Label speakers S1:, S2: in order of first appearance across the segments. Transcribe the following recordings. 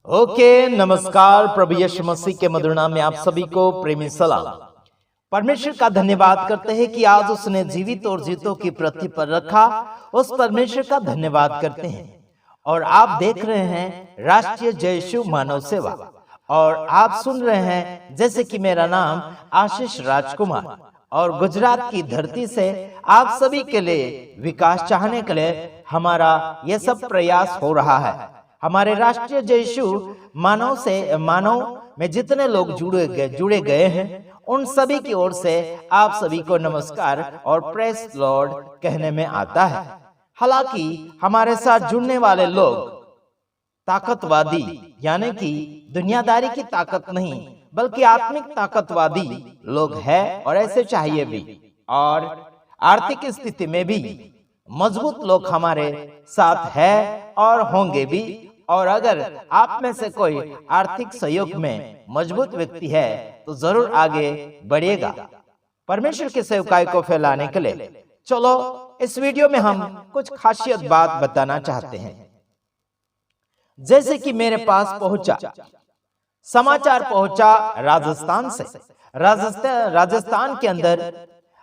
S1: नमस्कार। प्रभु यीशु मसीह के मधुर नाम में आप सभी को प्रेमी सलाम। परमेश्वर का धन्यवाद करते हैं कि आज उसने जीवित और जीतों की पृथ्वी पर रखा। उस परमेश्वर का धन्यवाद करते हैं। और आप देख रहे हैं राष्ट्रीय जय यीशु मानव सेवा, और आप सुन रहे हैं जैसे कि मेरा नाम आशीष राजकुमार, और गुजरात की धरती से आप सभी के लिए विकास चाहने के लिए हमारा यह सब प्रयास हो रहा है। हमारे राष्ट्रीय जय यीशु मानव में जितने लोग जुड़े गए हैं, उन सभी की ओर से आप सभी को नमस्कार और प्रेस लॉर्ड कहने में आता है। हालांकि हमारे साथ जुड़ने वाले लोग ताकतवादी यानी कि दुनियादारी की ताकत नहीं बल्कि आत्मिक ताकतवादी लोग हैं, और ऐसे चाहिए भी। और आर्थिक स्थिति में भी मजबूत लोग हमारे साथ है और होंगे भी। और अगर आप में से कोई आर्थिक सहयोग में मजबूत व्यक्ति है तो जरूर आगे बढ़िएगा परमेश्वर की सेवकाई को फैलाने के लिए। चलो इस वीडियो में हम कुछ खासियत बात बताना चाहते हैं। जैसे कि मेरे पास समाचार पहुंचा राजस्थान से। राजस्थान के अंदर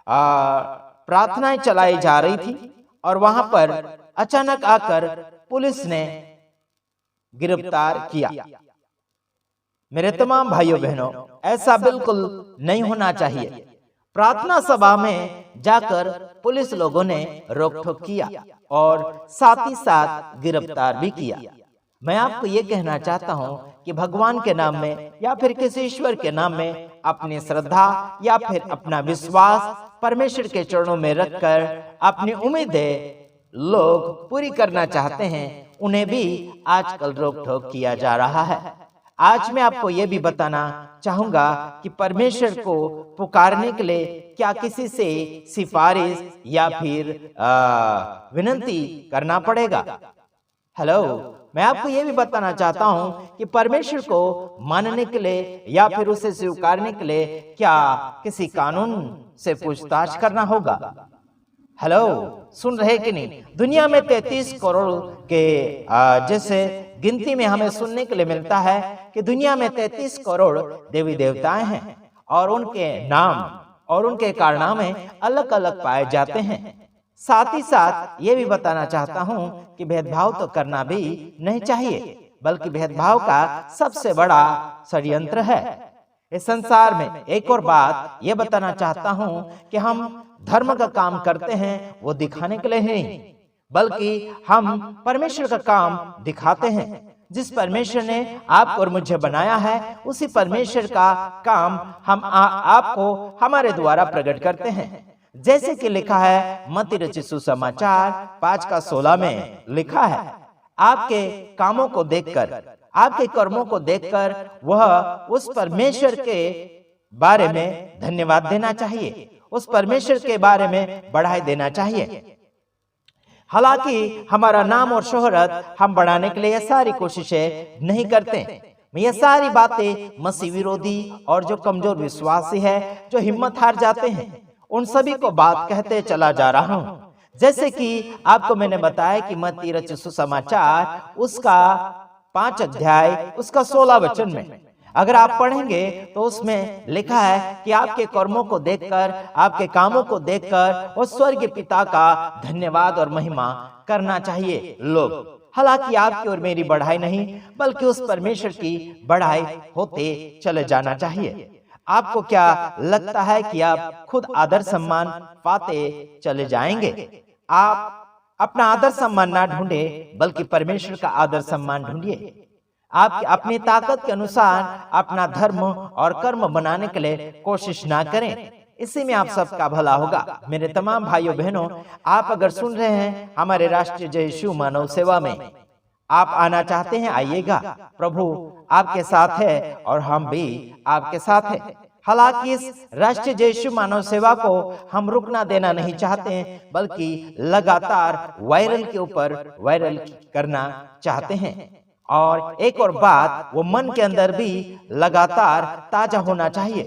S1: प्रार्थनाएं चलाई जा रही थी, और वहां पर अचानक आकर पुलिस ने गिरफ्तार किया। मेरे तमाम भाइयों बहनों, ऐसा बिल्कुल नहीं होना चाहिए। प्रार्थना सभा में जाकर पुलिस लोगों ने रोक टोक किया और साथ ही साथ गिरफ्तार भी किया। मैं आपको ये कहना चाहता हूँ कि भगवान के नाम में या फिर किसी ईश्वर के नाम में अपनी श्रद्धा या फिर अपना विश्वास परमेश्वर के चरणों में रखकर अपनी उम्मीदें लोग पूरी करना चाहते हैं, उन्हें भी आजकल रोक टोक किया जा रहा है। आज मैं आपको यह भी बताना चाहूंगा कि परमेश्वर को पुकारने के लिए क्या किसी से सिफारिश या फिर विनती करना पड़ेगा। हेलो, मैं आपको यह भी बताना चाहता हूं कि परमेश्वर को मानने के लिए या फिर उसे स्वीकारने के लिए क्या किसी कानून से पूछताछ करना होगा। हेलो, सुन रहे कि नहीं? दुनिया में 33 करोड़ के जैसे गिनती में हमें सुनने के लिए मिलता है कि दुनिया में 33 करोड़ देवी देवताएं हैं, और उनके नाम और उनके कारनामे अलग अलग पाए जाते हैं। साथ ही साथ ये भी बताना चाहता हूँ कि भेदभाव तो करना भी नहीं चाहिए, बल्कि भेदभाव का सबसे बड़ा षड्यंत्र है इस संसार में। एक और बात ये बताना चाहता हूँ कि हम धर्म का काम करते हैं वो दिखाने के लिए नहीं, बल्कि हम परमेश्वर का काम दिखाते हैं। जिस परमेश्वर ने आपको और मुझे बनाया है, उसी परमेश्वर का काम हम आपको हमारे द्वारा प्रकट करते हैं। जैसे कि लिखा है मत्ती रचित सुसमाचार 5:16 में लिखा है, आपके कामों को देखकर, आपके कर्मों को देखकर वह उस परमेश्वर के बारे में धन्यवाद देना चाहिए, उस परमेश्वर के बारे में बढ़ाई देना चाहिए। हालांकि हमारा नाम और शोहरत हम बढ़ाने के लिए ये सारी कोशिशें नहीं करते। ये सारी बातें मसीह विरोधी और जो कमजोर विश्वासी है, जो हिम्मत हार जाते हैं, उन सभी को बात कहते चला जा रहा हूं। जैसे कि आपको मैंने बताया कि मत्ती रचित सुसमाचार उसका 5 अध्याय उसका 16 वचन में अगर आप पढ़ेंगे तो उसमें लिखा है कि आपके कर्मों को देखकर, आपके कामों को देखकर वो स्वर्गीय पिता का धन्यवाद और महिमा करना चाहिए लोग। हालांकि आपकी और मेरी बढ़ाई नहीं, बल्कि उस परमेश्वर की बढ़ाई होते चले जाना चाहिए। आपको क्या लगता है कि आप खुद आदर सम्मान पाते चले जाएंगे? आप अपना आदर सम्मान ना ढूंढे, बल्कि परमेश्वर का आदर सम्मान ढूंढिए। आप अपनी ताकत के अनुसार अपना धर्म और कर्म बनाने के लिए कोशिश ना करें, इसी में आप सबका भला होगा। मेरे तमाम भाइयों बहनों, आप अगर सुन रहे हैं हमारे राष्ट्रीय जय यीशु मानव सेवा में, आप आना चाहते हैं, आइएगा। प्रभु आपके साथ है और हम भी आपके साथ हैं। हालांकि इस राष्ट्रीय जय यीशु मानव सेवा को हम रुकना देना नहीं चाहते हैं, बल्कि लगातार वायरल के ऊपर वायरल करना चाहते हैं। और एक और बात, वो मन के अंदर भी लगातार ताजा होना चाहिए।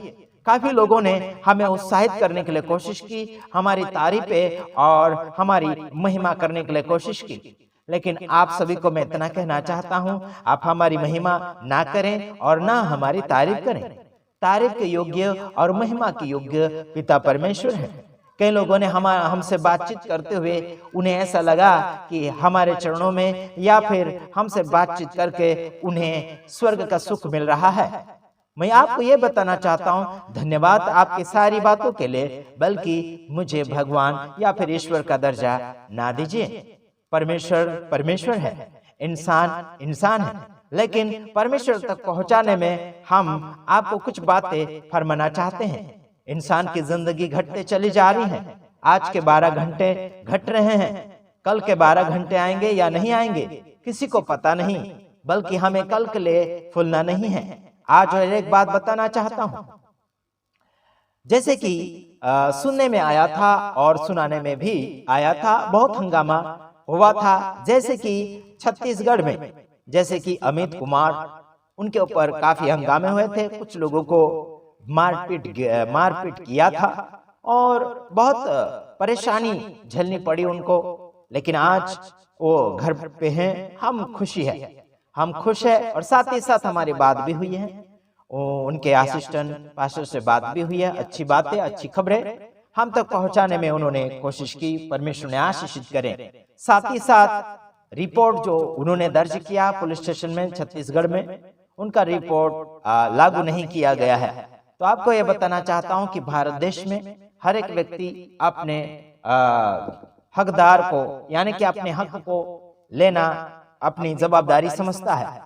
S1: काफी लोगों ने हमें उत्साहित करने के लिए कोशिश की, हमारी तारीफें और हमारी महिमा करने के लिए कोशिश की, लेकिन आप सभी को मैं इतना कहना चाहता हूं, आप हमारी महिमा ना करें और ना हमारी तारीफ करें। तारीफ के योग्य और महिमा के योग्य पिता परमेश्वर है। कई लोगों ने हमसे बातचीत करते हुए उन्हें ऐसा लगा कि हमारे चरणों में या फिर हमसे बातचीत करके उन्हें स्वर्ग का सुख मिल रहा है। मैं आपको ये बताना चाहता हूँ, धन्यवाद आपकी सारी बातों के लिए, बल्कि मुझे भगवान या फिर ईश्वर का दर्जा ना दीजिए। परमेश्वर परमेश्वर है, इंसान इंसान है, लेकिन परमेश्वर तक पहुंचाने में हम आपको कुछ बातें फरमाना चाहते हैं। इंसान की जिंदगी घटते चली जा रही है। आज के 12 घंटे घट रहे हैं, कल के 12 घंटे आएंगे या नहीं आएंगे किसी को पता नहीं, बल्कि हमें कल के लिए फूलना नहीं है। आज और एक बात बताना चाहता हूं, जैसे कि सुनने में आया था और सुनाने में भी आया था, बहुत हंगामा हुआ था। जैसे कि छत्तीसगढ़ में, जैसे कि अमित कुमार, उनके ऊपर काफी हंगामे हुए थे, कुछ लोगों को मारपीट किया था और बहुत परेशानी झेलनी पड़ी उनको। लेकिन आज वो घर पे हैं, हम खुशी है, हम खुश है और साथ ही साथ हमारी बात भी हुई है, उनके असिस्टेंट पास्टर से बात भी हुई है। अच्छी बातें, अच्छी खबरें हम तक पहुंचाने में उन्होंने कोशिश की। परमेश्वर ने आशीषित करें। साथ ही साथ रिपोर्ट जो उन्होंने दर्ज किया पुलिस स्टेशन में छत्तीसगढ़ में, उनका रिपोर्ट लागू नहीं किया गया है। तो आपको यह बताना चाहता हूं कि भारत देश में हर एक व्यक्ति अपने हकदार को, यानी कि अपने हक को लेना अपनी जवाबदारी समझता है।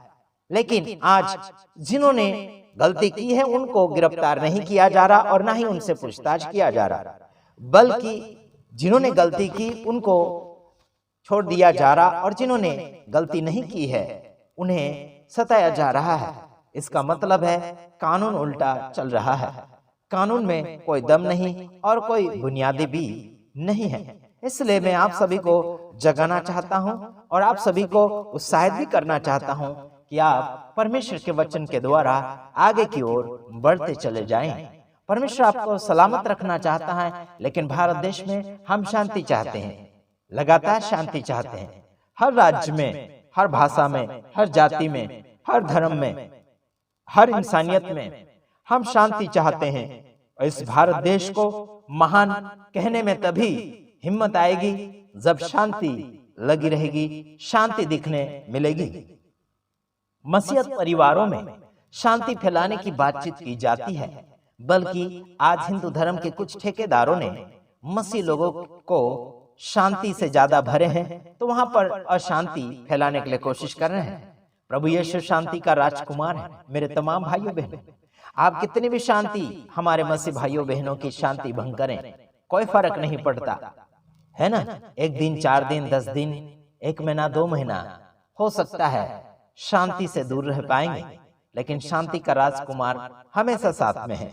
S1: लेकिन आज जिन्होंने गलती की है उनको गिरफ्तार नहीं किया जा रहा और ना ही उनसे पूछताछ किया जा रहा, बल्कि जिन्होंने गलती की उनको छोड़ दिया जा रहा और जिन्होंने गलती नहीं की है उन्हें सताया जा रहा है। इसका मतलब है कानून उल्टा चल रहा है, कानून में कोई दम नहीं और कोई बुनियादी भी नहीं है। इसलिए मैं आप सभी को जगाना चाहता हूं और आप सभी को उत्साहित भी करना चाहता हूं कि आप परमेश्वर के वचन के द्वारा आगे की ओर बढ़ते चले जाएं। परमेश्वर आपको सलामत रखना चाहता है, लेकिन भारत देश में हम शांति चाहते हैं, लगातार शांति चाहते हैं। हर राज्य में, हर भाषा में, हर जाति में, हर धर्म में, हर इंसानियत में हम शांति चाहते हैं। और इस भारत देश को महान कहने में तभी हिम्मत आएगी जब शांति लगी रहेगी, शांति दिखने मिलेगी। मसीहत परिवारों में शांति फैलाने की बातचीत की जाती है, बल्कि आज हिंदू धर्म के कुछ ठेकेदारों ने मसीह लोगों को शांति से ज्यादा भरे हैं, तो वहां पर अशांति फैलाने के लिए कोशिश कर रहे हैं। प्रभु यीशु शांति का राजकुमार है। मेरे तमाम भाइयों बहनों, आप कितनी भी शांति हमारे मसीह भाइयों बहनों की शांति भंग करें, कोई फर्क नहीं पड़ता, है ना। 1 दिन, 4 दिन, 10 दिन, 1 महीना, 2 महीना हो सकता है शांति से दूर रह पाएंगे, लेकिन शांति का राजकुमार हमेशा साथ में है,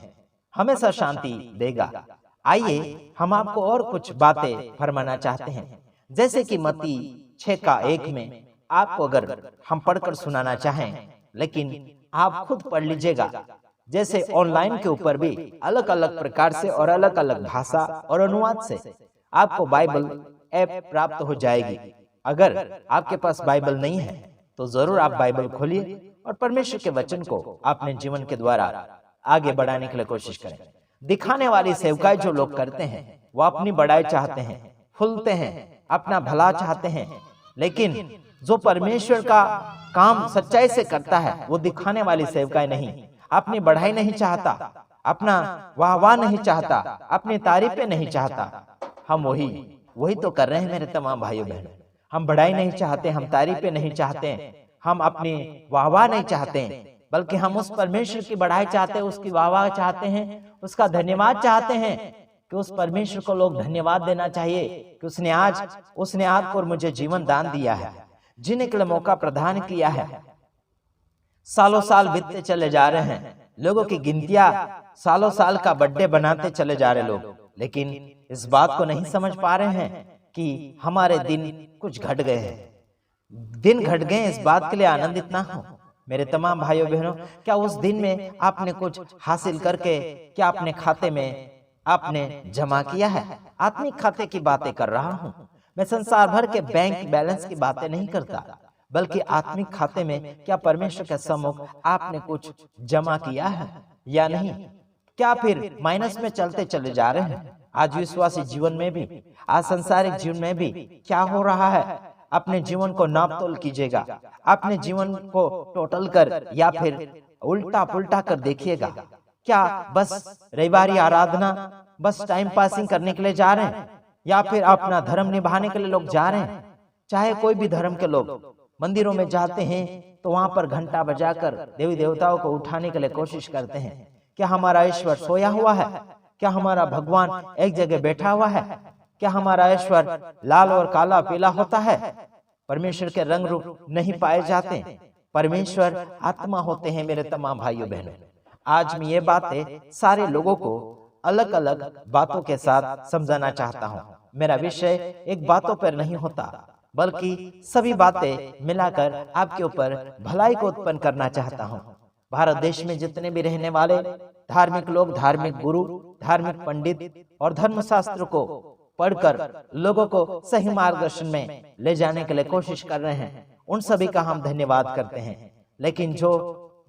S1: हमेशा शांति देगा। आइए हम आपको और कुछ बातें फरमाना चाहते हैं, जैसे कि मत्ती 6:1 में आपको अगर हम पढ़कर सुनाना चाहें, लेकिन आप खुद पढ़ लीजिएगा। जैसे ऑनलाइन के ऊपर भी अलग अलग प्रकार से और अलग अलग भाषा और अनुवाद से आपको बाइबल ऐप प्राप्त हो जाएगी। अगर आपके पास बाइबल नहीं है तो जरूर आप बाइबल खोलिए और परमेश्वर के वचन को अपने जीवन के द्वारा आगे बढ़ाने के लिए कोशिश करें। दिखाने वाली सेवकाई जो लोग करते हैं वो अपनी बड़ाई चाहते हैं, फूलते हैं, अपना भला चाहते हैं, लेकिन जो परमेश्वर का काम सच्चाई से करता है वो दिखाने वाली सेवकाई नहीं, अपनी बढ़ाई नहीं चाहता, अपना वाह नहीं चाहता, अपनी तारीफें नहीं चाहता। हम वही तो कर रहे हैं मेरे तमाम भाइयों बहनों। हम बढ़ाई नहीं चाहते, हम तारीफें नहीं चाहते, हम अपनी वाह नहीं चाहते, बल्कि हम उस परमेश्वर की बढ़ाई चाहते हैं, उसकी वाह चाहते हैं, उसका धन्यवाद चाहते हैं कि उस परमेश्वर को लोग धन्यवाद देना चाहिए कि उसने आपको और मुझे जीवन दान दिया है, जीने के लिए मौका प्रदान किया है। सालों साल बीतते चले जा रहे हैं, लोगों की गिनतियां सालों साल का बर्थडे बनाते चले जा रहे लोग, लेकिन इस बात को नहीं समझ पा रहे हैं कि हमारे दिन कुछ घट गए हैं, दिन घट गए। इस बात के लिए आनंदित ना हो मेरे तमाम भाइयों बहनों। क्या उस दिन में आपने कुछ हासिल करके क्या अपने खाते में आपने जमा किया है? आत्मिक खाते की बातें कर रहा हूं। मैं संसार भर के बैंक बैलेंस की बातें नहीं करता, बल्कि आत्मिक खाते में क्या परमेश्वर के सम्मुख आपने कुछ जमा किया है या नहीं? क्या फिर माइनस में चलते चले जा रहे हैं? आज विश्वासी जीवन में भी, आज संसारिक जीवन में भी क्या हो रहा है? अपने जीवन को नाप तोल कीजिएगा, अपने जीवन को टोटल कर या फिर उल्टा पुल्टा कर देखिएगा। क्या बस रविवारी आराधना बस टाइम पासिंग करने के लिए जा रहे हैं, या फिर अपना धर्म निभाने के लिए लोग जा रहे हैं? चाहे कोई भी धर्म के लोग मंदिरों में जाते हैं तो वहां पर घंटा बजाकर देवी देवताओं को उठाने के लिए कोशिश करते हैं। क्या हमारा ईश्वर सोया हुआ है? क्या हमारा भगवान एक जगह बैठा हुआ है? क्या हमारा ईश्वर लाल और काला पीला होता है? परमेश्वर के रंग रूप नहीं पाए जाते। परमेश्वर आत्मा होते हैं मेरे तमाम भाइयों बहनों। आज मैं ये बातें सारे लोगों को अलग अलग बातों के साथ समझाना चाहता हूँ। मेरा विषय एक बातों पर नहीं होता, बल्कि सभी बातें मिलाकर आपके ऊपर भलाई को उत्पन्न करना चाहता हूँ। भारत देश में जितने भी रहने वाले धार्मिक लोग, धार्मिक गुरु, धार्मिक पंडित और धर्मशास्त्र को पढ़कर लोगों को सही मार्गदर्शन में ले जाने के लिए कोशिश कर रहे हैं, उन सभी का हम धन्यवाद करते हैं। लेकिन जो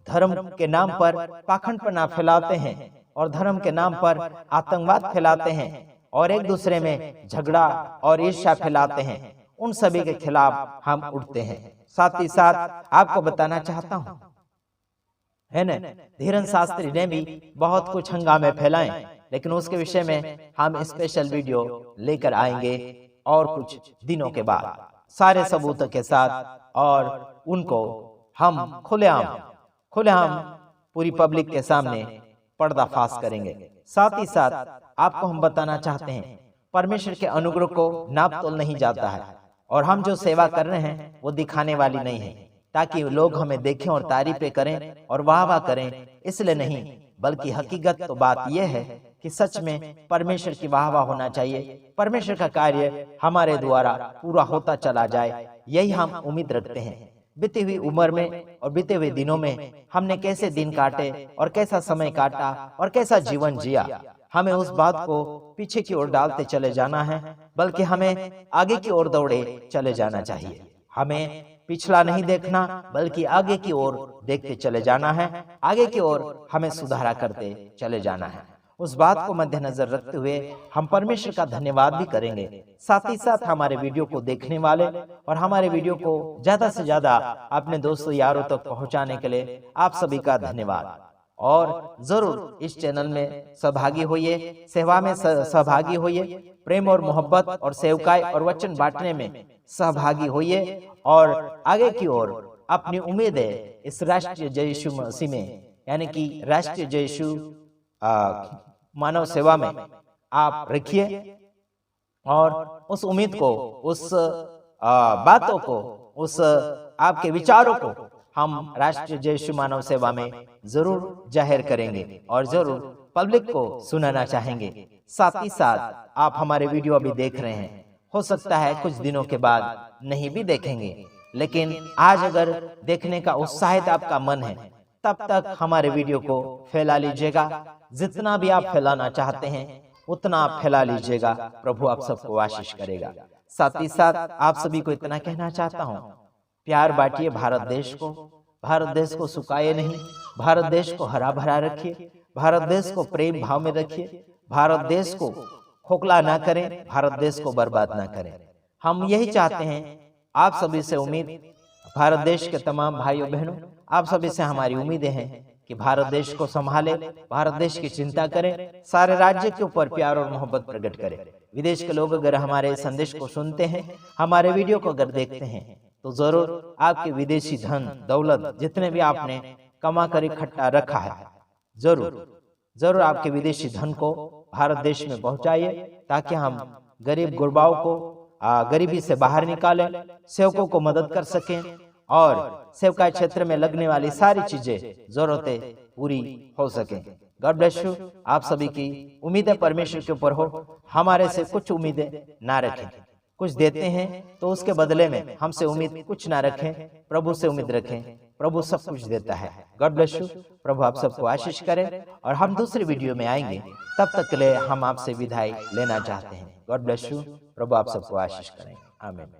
S1: धर्म के नाम पर पाखंडपना फैलाते हैं और धर्म के नाम पर आतंकवाद फैलाते हैं और एक दूसरे में झगड़ा और ईर्ष्या फैलाते हैं, उन सभी के खिलाफ हम उठते हैं। साथ ही साथ आपको बताना चाहता हूँ, है न, धीरन शास्त्री ने भी बहुत कुछ हंगामे फैलाए, लेकिन उसके विषय में हम स्पेशल वीडियो लेकर आएंगे और कुछ दिनों के बाद सारे सबूतों के साथ, और उनको हम खुलेआम पूरी पब्लिक के सामने पर्दाफाश करेंगे। साथ ही साथ आपको हम बताना चाहते हैं, परमेश्वर के अनुग्रह को नाप तोल नहीं जाता है, और हम जो सेवा कर रहे हैं वो दिखाने वाली नहीं है ताकि लोग हमें देखें और तारीफें करें और वाह वाह करें, इसलिए नहीं, बल्कि हकीकत तो बात यह है कि सच में परमेश्वर की वाह वाह होना चाहिए, परमेश्वर का कार्य हमारे द्वारा पूरा होता चला जाए, यही हम उम्मीद रखते हैं। बीती हुई उम्र में और बीते हुए दिनों में हमने कैसे दिन काटे और कैसा समय काटा और कैसा जीवन जिया, हमें उस बात को पीछे की ओर डालते चले जाना है, बल्कि हमें आगे की ओर दौड़े चले जाना चाहिए। हमें पिछला नहीं देखना, बल्कि आगे की ओर देखते चले जाना है। आगे की ओर हमें सुधारा करते चले जाना है। उस बात को मद्देनजर रखते हुए हम परमेश्वर का धन्यवाद भी करेंगे। साथ ही साथ हमारे वीडियो को देखने वाले और हमारे वीडियो को ज्यादा से ज्यादा अपने दोस्तों यारों तक पहुंचाने के लिए आप सभी का धन्यवाद। और जरूर इस चैनल में सहभागी होइए, सेवा में सहभागी होइए, प्रेम और मोहब्बत और सेवकाई और वचन बांटने में सहभागी होइए, और आगे की ओर अपनी उम्मीदें इस राष्ट्रीय जय यीशु मसीह में, यानी कि राष्ट्रीय जय यीशु मानव सेवा में आप रखिए, और उस उम्मीद को, उस बातों को, उस आपके विचारों को हम राष्ट्रीय जय यीशु मानव सेवा में जरूर जाहिर करेंगे और जरूर पब्लिक को सुनाना चाहेंगे। साथ ही साथ आप हमारे वीडियो अभी देख रहे हैं, हो सकता है कुछ दिनों के बाद नहीं भी देखेंगे, लेकिन आज अगर देखने का उत्साहित आपका मन है, तब तक हमारे वीडियो को फैला लीजिएगा। जितना भी आप फैलाना चाहते हैं उतना आप फैला लीजिएगा। प्रभु आप सबको आशीष करेगा। साथ ही साथ आप सभी को इतना कहना चाहता हूँ, प्यार बांटिए भारत देश को। भारत देश को सुखाए नहीं, भारत देश को हरा भरा रखिए, भारत देश को प्रेम भाव में रखिए, भारत देश को खोखला ना करें, भारत देश को बर्बाद ना करें। हम यही चाहते हैं। आप सभी से उम्मीद, भारत देश के तमाम भाइयों बहनों, आप सभी से हमारी उम्मीदें हैं कि भारत देश को संभाले, भारत देश की चिंता करें, सारे राज्य के ऊपर प्यार और मोहब्बत प्रकट करें। विदेश के लोग अगर हमारे संदेश को सुनते हैं, हमारे वीडियो को अगर देखते हैं, तो जरूर आपके विदेशी धन दौलत जितने भी आपने कमा कर इकट्ठा रखा है, जरूर आपके विदेशी धन को भारत देश में पहुंचाइए, ताकि हम गरीब गुरबाओं को गरीबी से बाहर निकालें, सेवकों को मदद कर सकें, और सेवकाई क्षेत्र में लगने वाली सारी चीजें, जरूरतें पूरी हो सकें। God bless you. आप सभी की उम्मीदें परमेश्वर के ऊपर हो, हमारे से कुछ उम्मीदें ना रखें। कुछ देते हैं तो उसके बदले में हमसे उम्मीद कुछ ना रखें, प्रभु से उम्मीद रखें। प्रभु सब कुछ देता है। God bless you. प्रभु आप सबको आशीष करें और हम दूसरी वीडियो में आएंगे। तब तक के लिए हम आपसे विदाई लेना चाहते हैं। God bless you. प्रभु आप सबको आशीष करें। आमीन।